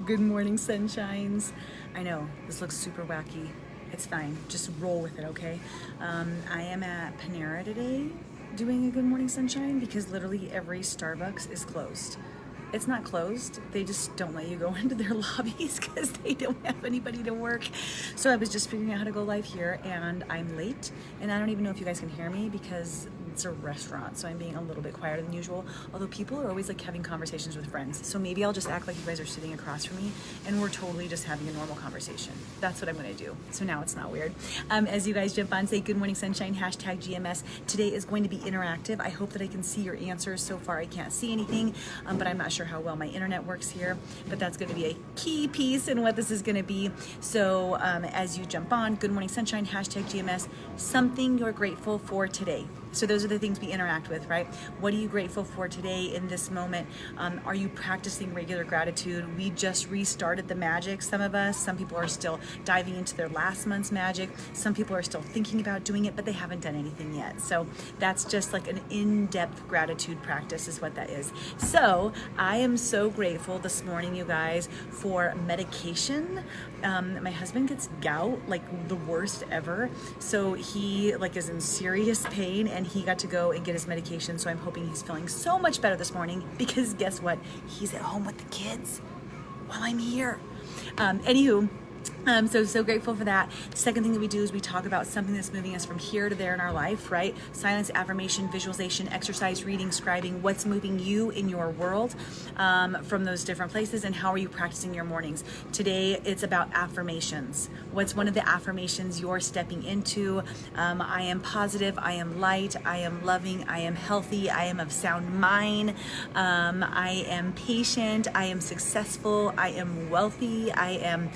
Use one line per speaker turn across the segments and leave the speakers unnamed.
Good morning, sunshines. I know this looks super wacky. It's fine. Just roll with it, okay? I am at Panera today doing a good morning sunshine because literally every Starbucks is closed. It's not closed. They just don't let you go into their lobbies because they don't have anybody to work. So I was just figuring out how to go live here and I'm late and I don't even know if you guys can hear me because it's a restaurant, so I'm being a little bit quieter than usual. Although people are always like having conversations with friends. So maybe I'll just act like you guys are sitting across from me and we're totally just having a normal conversation. That's what I'm gonna do. So now it's not weird. As you guys jump on, say good morning sunshine, hashtag GMS. Today is going to be interactive. I hope that I can see your answers. So far I can't see anything, but I'm not sure how well my internet works here, but that's gonna be a key piece in what this is gonna be. So as you jump on, good morning sunshine, hashtag GMS, something you're grateful for today. So those are the things we interact with, right? What are you grateful for today in this moment? Are you practicing regular gratitude? We just restarted the magic, some of us. Some people are still diving into their last month's magic. Some people are still thinking about doing it, but they haven't done anything yet. So that's just like an in-depth gratitude practice is what that is. So I am so grateful this morning, you guys, for medication. My husband gets gout, like the worst ever. So he like is in serious pain and he got to go and get his medication. So I'm hoping he's feeling so much better this morning because guess what? He's at home with the kids while I'm here. Anywho, so grateful for that. Second thing that we do is we talk about something that's moving us from here to there in our life, right? Silence, affirmation, visualization, exercise, reading, scribing, what's moving you in your world from those different places, and how are you practicing your mornings. Today, it's about affirmations. What's one of the affirmations you're stepping into? I am positive, I am light, I am loving, I am healthy, I am of sound mind, I am patient, I am successful, I am wealthy, I am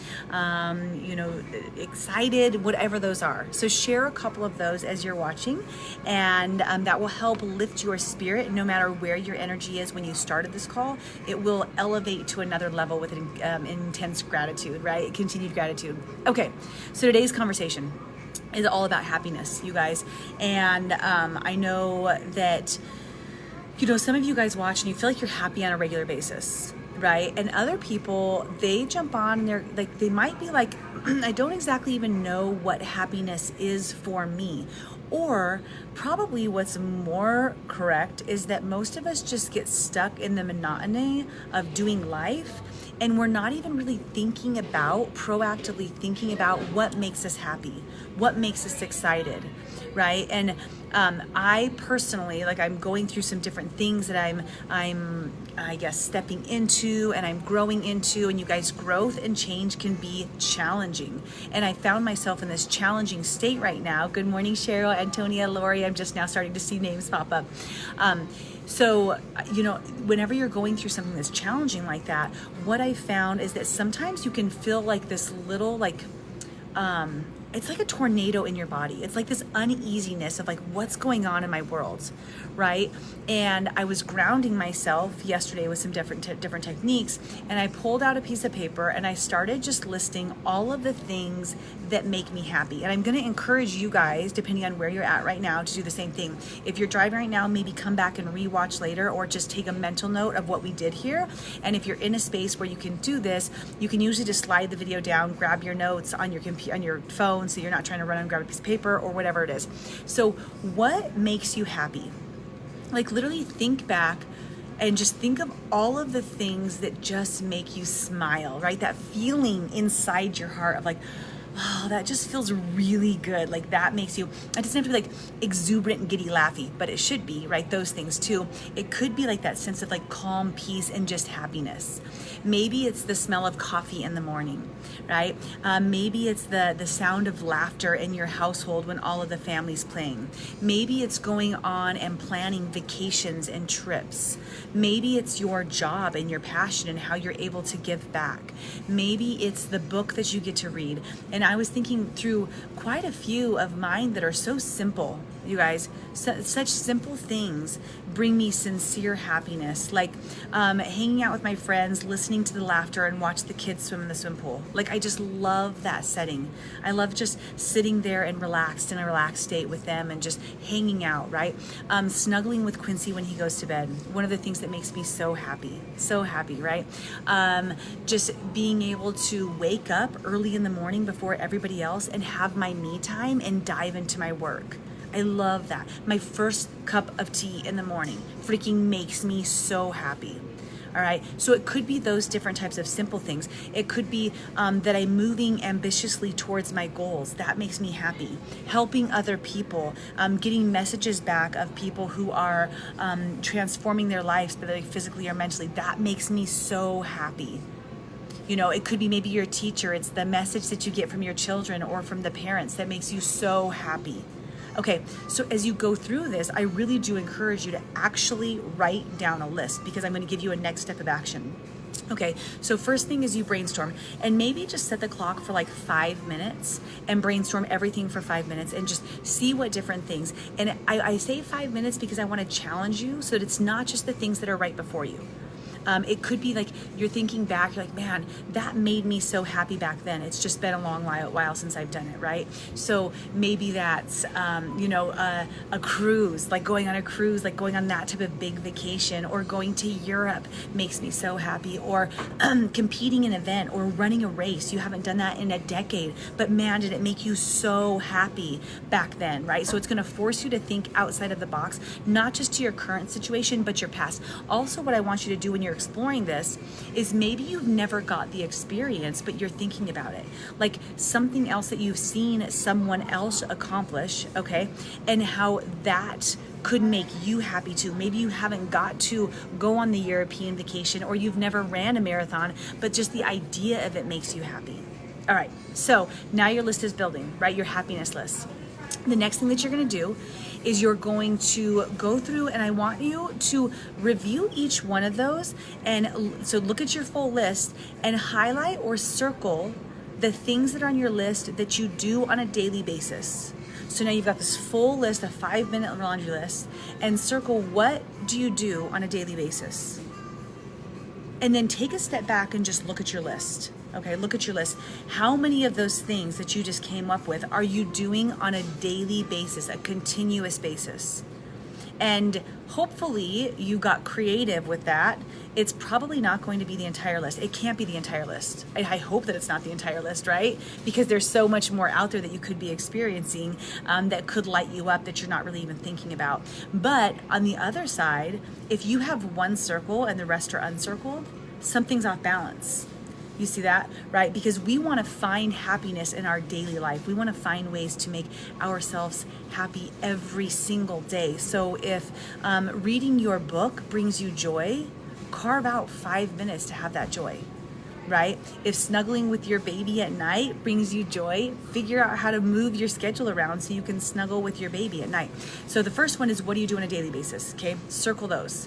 excited, whatever those are. So share a couple of those as you're watching, and that will help lift your spirit no matter where your energy is when you started this call. It will elevate to another level with intense gratitude, right? Continued gratitude. Okay, so today's conversation is all about happiness, you guys. And I know that, some of you guys watch and you feel like you're happy on a regular basis, right? And other people, they jump on and they're like, they might be like, I don't exactly even know what happiness is for me. Or probably what's more correct is that most of us just get stuck in the monotony of doing life, and we're not even really proactively thinking about what makes us happy, what makes us excited, right? And I personally, I'm going through some different things that I guess stepping into and I'm growing into, and you guys, growth and change can be challenging. And I found myself in this challenging state right now. Good morning, Cheryl, Antonia, Lori. I'm just now starting to see names pop up. So, whenever you're going through something that's challenging like that, what I found is that sometimes you can feel like this little, it's like a tornado in your body. It's like this uneasiness of what's going on in my world, right? And I was grounding myself yesterday with some different techniques, and I pulled out a piece of paper and I started just listing all of the things that make me happy. And I'm going to encourage you guys, depending on where you're at right now, to do the same thing. If you're driving right now, maybe come back and rewatch later, or just take a mental note of what we did here. And if you're in a space where you can do this, you can usually just slide the video down, grab your notes on your on your phone, so you're not trying to run and grab a piece of paper or whatever it is. So what makes you happy? Literally think back and just think of all of the things that just make you smile, right? That feeling inside your heart of oh, that just feels really good. That makes you, it doesn't have to be exuberant and giddy laughy, but it should be, right? Those things too. It could be that sense of calm, peace, and just happiness. Maybe it's the smell of coffee in the morning, right? Maybe it's the sound of laughter in your household when all of the family's playing. Maybe it's going on and planning vacations and trips. Maybe it's your job and your passion and how you're able to give back. Maybe it's the book that you get to read. And I was thinking through quite a few of mine that are so simple, you guys. Such simple things bring me sincere happiness, like hanging out with my friends, listening to the laughter, and watch the kids swim in the swim pool. Like, I just love that setting. I love just sitting there and relaxed in a relaxed state with them and just hanging out, right? Snuggling with Quincy when he goes to bed. One of the things that makes me so happy, right? Just being able to wake up early in the morning before everybody else and have my me time and dive into my work. I love that. My first cup of tea in the morning freaking makes me so happy. All right. So it could be those different types of simple things. It could be that I'm moving ambitiously towards my goals. That makes me happy. Helping other people, getting messages back of people who are transforming their lives, whether physically or mentally. That makes me so happy. You know, it could be maybe your teacher. It's the message that you get from your children or from the parents that makes you so happy. Okay, so as you go through this, I really do encourage you to actually write down a list, because I'm going to give you a next step of action. Okay, so first thing is you brainstorm, and maybe just set the clock for like 5 minutes and brainstorm everything for 5 minutes and just see what different things. And I say 5 minutes because I want to challenge you so that it's not just the things that are right before you. It could be like you're thinking back, you're like, man, that made me so happy back then. It's just been a long while since I've done it, right? So maybe that's, a cruise, like going on a cruise, like going on that type of big vacation, or going to Europe makes me so happy, or competing in an event or running a race. You haven't done that in a decade, but man, did it make you so happy back then, right? So it's going to force you to think outside of the box, not just to your current situation, but your past. Also, what I want you to do when you're exploring this is maybe you've never got the experience, but you're thinking about it, like something else that you've seen someone else accomplish, okay, and how that could make you happy too. Maybe you haven't got to go on the European vacation, or you've never ran a marathon, but just the idea of it makes you happy. All right, so now your list is building, right? Your happiness list. The next thing that you're going to do is you're going to go through, and I want you to review each one of those. And so look at your full list and highlight or circle the things that are on your list that you do on a daily basis. So now you've got this full list, a 5-minute laundry list, and circle what do you do on a daily basis. And then take a step back and just look at your list. Okay, look at your list. How many of those things that you just came up with are you doing on a daily basis, a continuous basis? And hopefully you got creative with that. It's probably not going to be the entire list. It can't be the entire list. I hope that it's not the entire list, right? Because there's so much more out there that you could be experiencing that could light you up that you're not really even thinking about. But on the other side, if you have one circle and the rest are uncircled, something's off balance. You see that, right? Because we want to find happiness in our daily life. We want to find ways to make ourselves happy every single day. So if reading your book brings you joy, carve out 5 minutes to have that joy, right? If snuggling with your baby at night brings you joy, figure out how to move your schedule around so you can snuggle with your baby at night. So the first one is, what do you do on a daily basis? Okay, circle those.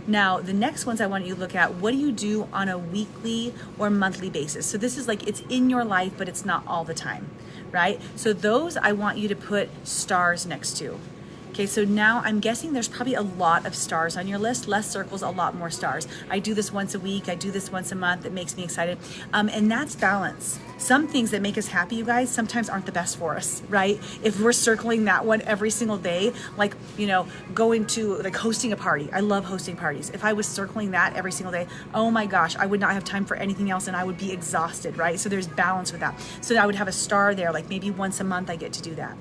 Now, the next ones I want you to look at, what do you do on a weekly or monthly basis? So this is like, it's in your life, but it's not all the time, right? So those I want you to put stars next to. Okay, so now I'm guessing there's probably a lot of stars on your list. Less circles, a lot more stars. I do this once a week. I do this once a month. It makes me excited. And that's balance. Some things that make us happy, you guys, sometimes aren't the best for us, right? If we're circling that one every single day, like, going to, like, hosting a party. I love hosting parties. If I was circling that every single day, oh my gosh, I would not have time for anything else and I would be exhausted, right? So there's balance with that. So I would have a star there, like maybe once a month I get to do that.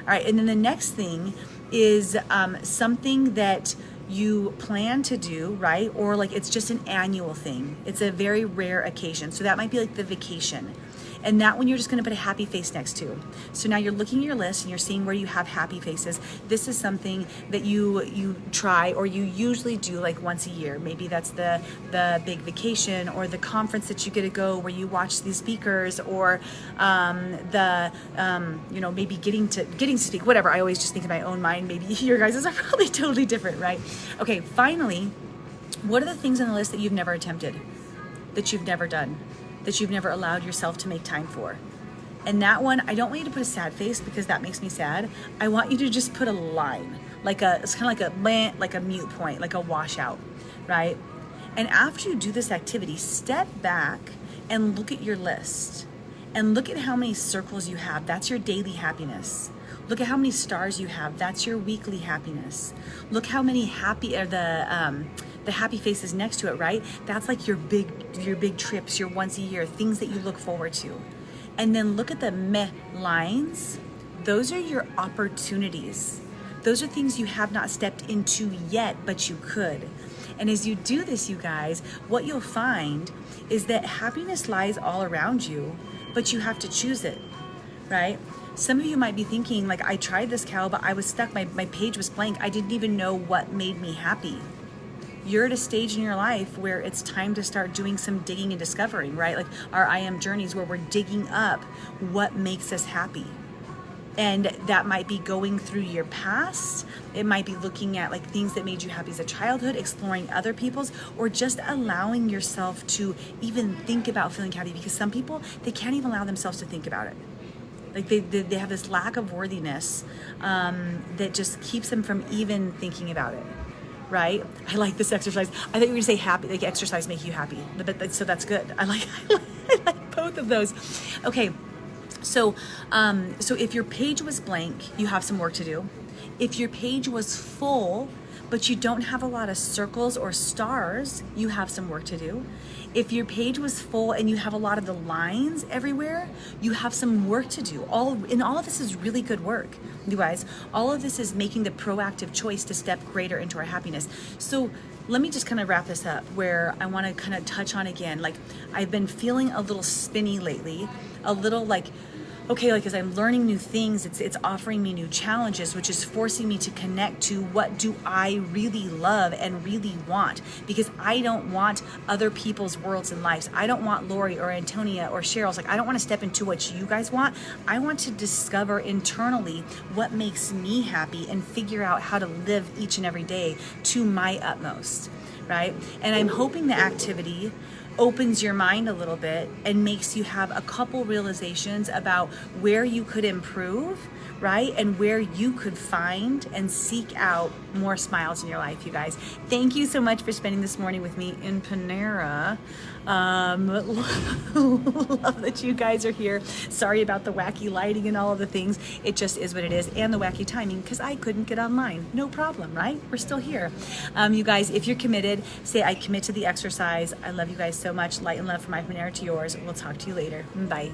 All right, and then the next thing is something that you plan to do, right? Or like it's just an annual thing. It's a very rare occasion. So that might be like the vacation. And that one you're just gonna put a happy face next to. So now you're looking at your list and you're seeing where you have happy faces. This is something that you try, or you usually do like once a year. Maybe that's the big vacation, or the conference that you get to go where you watch these speakers, or maybe getting to speak, whatever. I always just think in my own mind, maybe your guys' are probably totally different, right? Okay, finally, what are the things on the list that you've never attempted, that you've never done, that you've never allowed yourself to make time for? And that one, I don't want you to put a sad face because that makes me sad. I want you to just put a line, it's kind of like a mute point, like a washout, right? And after you do this activity, step back and look at your list and look at how many circles you have. That's your daily happiness. Look at how many stars you have. That's your weekly happiness. Look how many the happy faces next to it, right? That's like your big trips, your once a year, things that you look forward to. And then look at the meh lines. Those are your opportunities. Those are things you have not stepped into yet, but you could. And as you do this, you guys, what you'll find is that happiness lies all around you, but you have to choose it, right? Some of you might be thinking, like, I tried this, Cal, but I was stuck. My page was blank. I didn't even know what made me happy. You're at a stage in your life where it's time to start doing some digging and discovering, right? Like our I Am journeys, where we're digging up what makes us happy. And that might be going through your past. It might be looking at like things that made you happy as a childhood, exploring other people's, or just allowing yourself to even think about feeling happy. Because some people, they can't even allow themselves to think about it. Like they have this lack of worthiness that just keeps them from even thinking about it, right? I like this exercise. I thought you were gonna say happy, like exercise make you happy, so that's good. I like both of those. Okay. So if your page was blank, you have some work to do. If your page was full, but you don't have a lot of circles or stars, you have some work to do. If your page was full and you have a lot of the lines everywhere, you have some work to do. All of this is really good work, you guys. All of this is making the proactive choice to step greater into our happiness. So let me just kind of wrap this up where I want to kind of touch on again. Like, I've been feeling a little spinny lately, a little like, okay, like as I'm learning new things, it's offering me new challenges, which is forcing me to connect to what do I really love and really want. Because I don't want other people's worlds and lives. I don't want Lori or Antonia or Cheryl's. Like, I don't want to step into what you guys want. I want to discover internally what makes me happy and figure out how to live each and every day to my utmost, right? And I'm hoping the activity opens your mind a little bit and makes you have a couple realizations about where you could improve, right? And where you could find and seek out more smiles in your life, you guys. Thank you so much for spending this morning with me in Panera. Love that you guys are here. Sorry about the wacky lighting and all of the things. It just is what it is. And the wacky timing, because I couldn't get online. No problem, right? We're still here. You guys, if you're committed, say, I commit to the exercise. I love you guys so much. Light and love from my Panera to yours. We'll talk to you later. Bye.